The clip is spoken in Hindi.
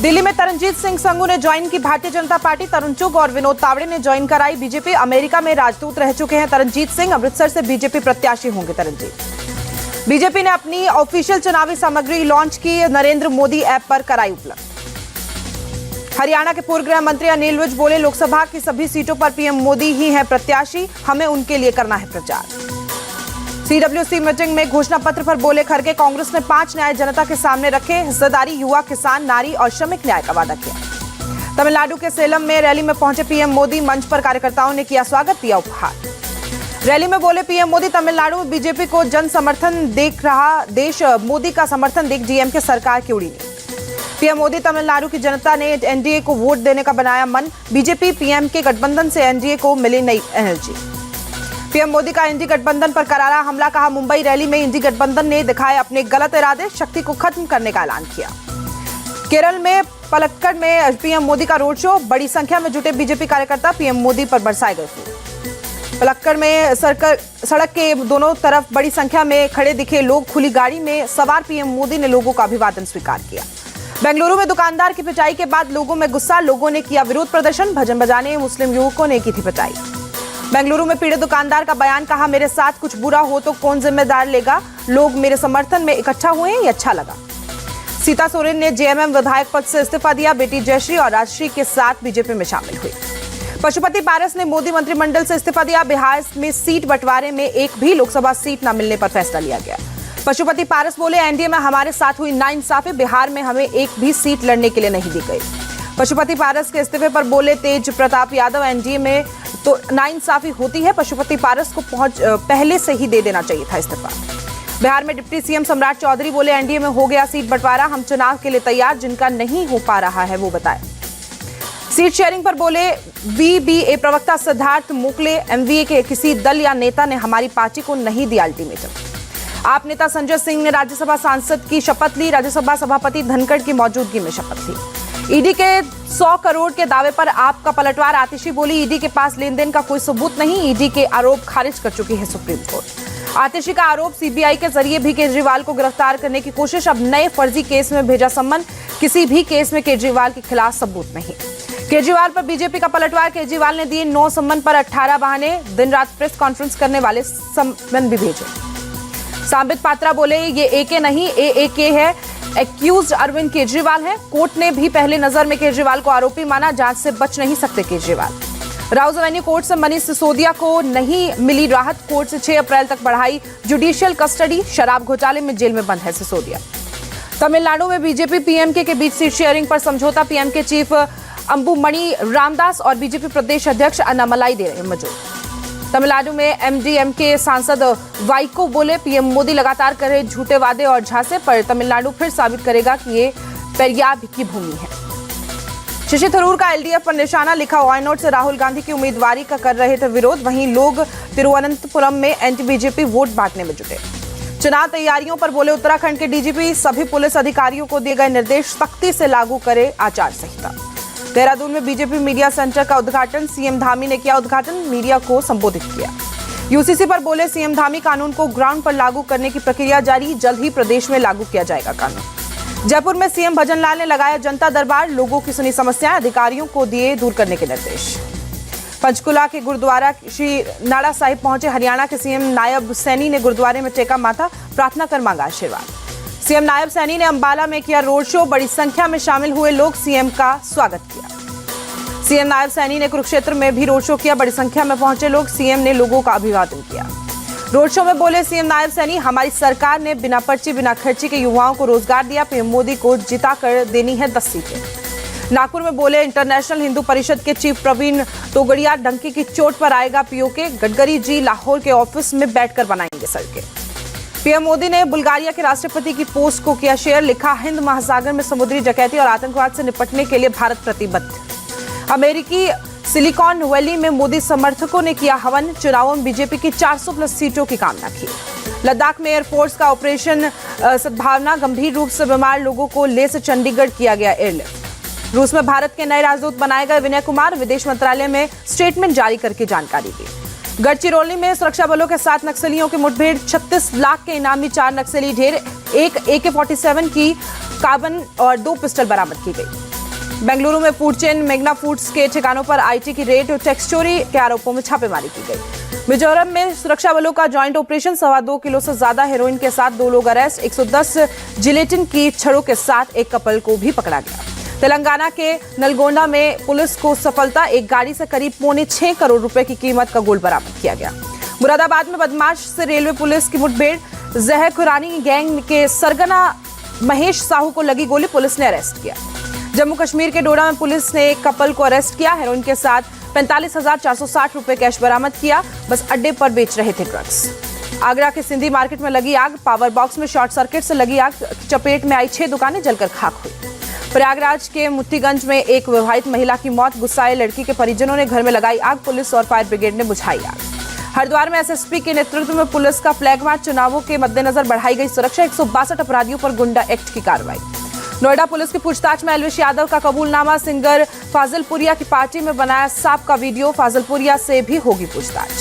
दिल्ली में तरनजीत सिंह संघू ने ज्वाइन की भारतीय जनता पार्टी। तरुण चुग और विनोद तावड़े ने ज्वाइन कराई बीजेपी। अमेरिका में राजदूत रह चुके हैं तरनजीत सिंह। अमृतसर से बीजेपी प्रत्याशी होंगे तरनजीत। बीजेपी ने अपनी ऑफिशियल चुनावी सामग्री लॉन्च की। नरेंद्र मोदी ऐप पर कराई उपलब्ध। हरियाणा के पूर्व गृह मंत्री अनिल विज बोले, लोकसभा की सभी सीटों पर पीएम मोदी ही हैं प्रत्याशी, हमें उनके लिए करना है प्रचार। सीडब्ल्यूसी मीटिंग में घोषणा पत्र पर बोले खड़गे, कांग्रेस ने 5 न्याय जनता के सामने रखे। हिस्सेदारी, युवा, किसान, नारी और श्रमिक न्याय का वादा किया। तमिलनाडु के सेलम में रैली में पहुंचे पीएम मोदी। मंच पर कार्यकर्ताओं ने किया स्वागत, दिया उपहार। रैली में बोले पीएम मोदी, तमिलनाडु में बीजेपी को जन समर्थन देख रहा देश, मोदी का समर्थन देख डीएमके सरकार की उड़ी नींद। पीएम मोदी, तमिलनाडु की जनता ने एनडीए को वोट देने का बनाया मन। बीजेपी पीएम के गठबंधन से एनडीए को मिली नई एनर्जी। पीएम मोदी का इंडी गठबंधन पर करारा हमला, कहा मुंबई रैली में इंडी गठबंधन ने दिखाए अपने गलत इरादे, शक्ति को खत्म करने का ऐलान किया। केरल में पलक्कड़ में पीएम मोदी का रोड शो, बड़ी संख्या में जुटे बीजेपी कार्यकर्ता पीएम मोदी पर बरसाए गए फूल। पलक्कड़ में सड़क के दोनों तरफ बड़ी संख्या में खड़े दिखे लोग। खुली गाड़ी में सवार पीएम मोदी ने लोगों का अभिवादन स्वीकार किया। बेंगलुरु में दुकानदार की पिटाई के बाद लोगों में गुस्सा, लोगों ने किया विरोध प्रदर्शन। भजन बजाने मुस्लिम युवकों ने की थी पिटाई। बेंगलुरु में पीड़ित दुकानदार का बयान, कहा मेरे साथ कुछ बुरा हो तो कौन जिम्मेदार लेगा, लोग मेरे समर्थन में इकट्ठा हुए, ये अच्छा लगा। सीता सोरेन ने जेएमएम विधायक पद से इस्तीफा दिया। बेटी जयश्री और राजश्री के साथ बीजेपी में शामिल हुई। पशुपति पारस ने मोदी मंत्रिमंडल से इस्तीफा दिया। बिहार में सीट बंटवारे में एक भी लोकसभा सीट न मिलने पर फैसला लिया गया। पशुपति पारस बोले, एनडीए में हमारे साथ हुई नाइंसाफी, बिहार में हमें एक भी सीट लड़ने के लिए नहीं दी गई। पशुपति पारस के इस्तीफे पर बोले तेज प्रताप यादव, एनडीए में तो नाइंसाफी होती है, पशुपति पारस को पहले से ही दे देना चाहिए था इस्तीफा। बिहार में डिप्टी सीएम सम्राट चौधरी बोले, एनडीए में हो गया सीट बंटवारा, हम चुनाव के लिए तैयार, जिनका नहीं हो पा रहा है वो बताए। सीट शेयरिंग पर बोले वीबीए प्रवक्ता सिद्धार्थ मोकले, एमवीए के किसी दल या नेता ने हमारी पार्टी को नहीं दिया अल्टीमेटम। आप नेता संजय सिंह ने राज्यसभा सांसद की शपथ ली। राज्यसभा सभापति धनखड़ की मौजूदगी में शपथ ली। ईडी के 100 करोड़ के दावे पर आपका पलटवार, आतिशी बोली ईडी के पास लेन देन का कोई सबूत नहीं। ईडी के आरोप खारिज कर चुकी है सुप्रीम कोर्ट। आतिशी का आरोप, सीबीआई के जरिए भी केजरीवाल को गिरफ्तार करने की कोशिश, अब नए फर्जी केस में भेजा सम्मन। किसी भी केस में केजरीवाल के खिलाफ सबूत नहीं। केजरीवाल पर बीजेपी का पलटवार, केजरीवाल ने दिए 9 सम्मन पर 18 बहाने, दिन रात प्रेस कॉन्फ्रेंस करने वाले सम्मन भी भेजे। सांबित पात्रा बोले ये एके नहीं एएके है, एक्यूज्ड अरविंद केजरीवाल है। कोर्ट ने भी पहले नजर में केजरीवाल को आरोपी माना, जांच से बच नहीं सकते केजरीवाल। राउज एवेन्यू कोर्ट से मनीष सिसोदिया को नहीं मिली राहत, कोर्ट से 6 अप्रैल तक बढ़ाई जुडिशियल कस्टडी। शराब घोटाले में जेल में बंद है सिसोदिया। तमिलनाडु में बीजेपी पीएमके के बीच सीट शेयरिंग पर समझौता, पीएमके चीफ अंबुमणि रामदास और बीजेपी प्रदेश अध्यक्ष अन्नामलाई दे रहे मौजूद। तमिलनाडु में एमडीएमके सांसद वाइको बोले, पीएम मोदी लगातार कर रहे झूठे वादे और झांसे, पर तमिलनाडु फिर साबित करेगा कि ये पेरियार की भूमि है। शशि थरूर का एलडीएफ पर निशाना, लिखा वायनाड से राहुल गांधी की उम्मीदवारी का कर रहे थे विरोध, वहीं लोग तिरुवनंतपुरम में एंटी बीजेपी वोट बांटने में जुटे। चुनाव तैयारियों पर बोले उत्तराखंड के डीजीपी, सभी पुलिस अधिकारियों को दिए गए निर्देश, सख्ती से लागू करे आचार संहिता। देहरादून में बीजेपी मीडिया सेंटर का उद्घाटन, सीएम धामी ने किया उद्घाटन, मीडिया को संबोधित किया। यूसीसी पर बोले सीएम धामी, कानून को ग्राउंड पर लागू करने की प्रक्रिया जारी, जल्द ही प्रदेश में लागू किया जाएगा कानून। जयपुर में सीएम भजनलाल ने लगाया जनता दरबार, लोगों की सुनी समस्याएं, अधिकारियों को दिए दूर करने के निर्देश। पंचकुला के गुरुद्वारा श्री नाड़ा साहिब पहुंचे हरियाणा के सीएम नायब सैनी ने गुरुद्वारे में टेका माथा, प्रार्थना कर मांगा आशीर्वाद। सीएम नायब सैनी ने अंबाला में किया रोड शो, बड़ी संख्या में शामिल हुए लोग सीएम का स्वागत किया। सीएम नायब सैनी ने कुरुक्षेत्र में भी रोड शो किया, बड़ी संख्या में पहुंचे लोग, सीएम ने लोगों का अभिवादन किया। रोड शो में बोले सीएम नायब सैनी, हमारी सरकार ने बिना पर्ची बिना खर्ची के युवाओं को रोजगार दिया, पीएम मोदी को जिता कर देनी है 10 सीटें। नागपुर में बोले इंटरनेशनल हिंदू परिषद के चीफ प्रवीण तोगड़िया, डंकी की चोट पर आएगा पीओके, गडकरी जी लाहौर के ऑफिस में बैठकर बनाएंगे सड़कें। पीएम मोदी ने बुल्गारिया के राष्ट्रपति की पोस्ट को किया शेयर, लिखा हिंद महासागर में समुद्री डकैती और आतंकवाद से निपटने के लिए भारत प्रतिबद्ध। अमेरिकी सिलिकॉन वैली में मोदी समर्थकों ने किया हवन, चुनावों में बीजेपी की 400+ सीटों की कामना की। लद्दाख में एयरफोर्स का ऑपरेशन सद्भावना, गंभीर रूप से बीमार लोगों को ले से चंडीगढ़ किया गया एयरलिफ्ट। रूस में भारत के नए राजदूत बनाए गए विनय कुमार, विदेश मंत्रालय में स्टेटमेंट जारी करके जानकारी दी। गढ़चिरौली में सुरक्षा बलों के साथ नक्सलियों की मुठभेड़, 36 लाख के इनामी 4 नक्सली ढेर, एक AK-47 की कार्बन और 2 पिस्टल बरामद की गई। बेंगलुरु में फूड चेन मेघना फूड्स के ठिकानों पर आईटी की रेड और टैक्स चोरी के आरोपों में छापेमारी की गई। मिजोरम में सुरक्षा बलों का जॉइंट ऑपरेशन, 2.25 किलो से ज्यादा हेरोइन के साथ 2 लोग अरेस्ट, 110 जिलेटिन की छड़ों के साथ एक कपल को भी पकड़ा गया। तेलंगाना के नलगोंडा में पुलिस को सफलता, एक गाड़ी से करीब 6.25 करोड़ रुपए की कीमत का गोल्ड बरामद किया गया। मुरादाबाद में बदमाश से रेलवे पुलिस की मुठभेड़, जहर खुरानी गैंग के सरगना महेश साहू को लगी गोली, पुलिस ने अरेस्ट किया। जम्मू कश्मीर के डोडा में पुलिस ने एक कपल को अरेस्ट किया, हेरोइन के साथ 45,460 रुपए कैश बरामद किया, बस अड्डे पर बेच रहे थे ड्रग्स। आगरा के सिंधी मार्केट में लगी आग, पावर बॉक्स में शॉर्ट सर्किट से लगी आग, चपेट में आई 6 दुकानें जलकर खाक हुई। प्रयागराज के मुफ्तीगंज में एक विवाहित महिला की मौत, गुस्साए लड़की के परिजनों ने घर में लगाई आग, पुलिस और फायर ब्रिगेड ने बुझाई आग। हरिद्वार में एसएसपी के नेतृत्व में पुलिस का फ्लैग मार्च, चुनावों के मद्देनजर बढ़ाई गई सुरक्षा, 162 अपराधियों पर गुंडा एक्ट की कार्रवाई। नोएडा पुलिस की पूछताछ में एलविश यादव का कबूलनामा, सिंगर फाजिलपुरिया की पार्टी में बनाया सांप का वीडियो, फाजिलपुरिया से भी होगी पूछताछ।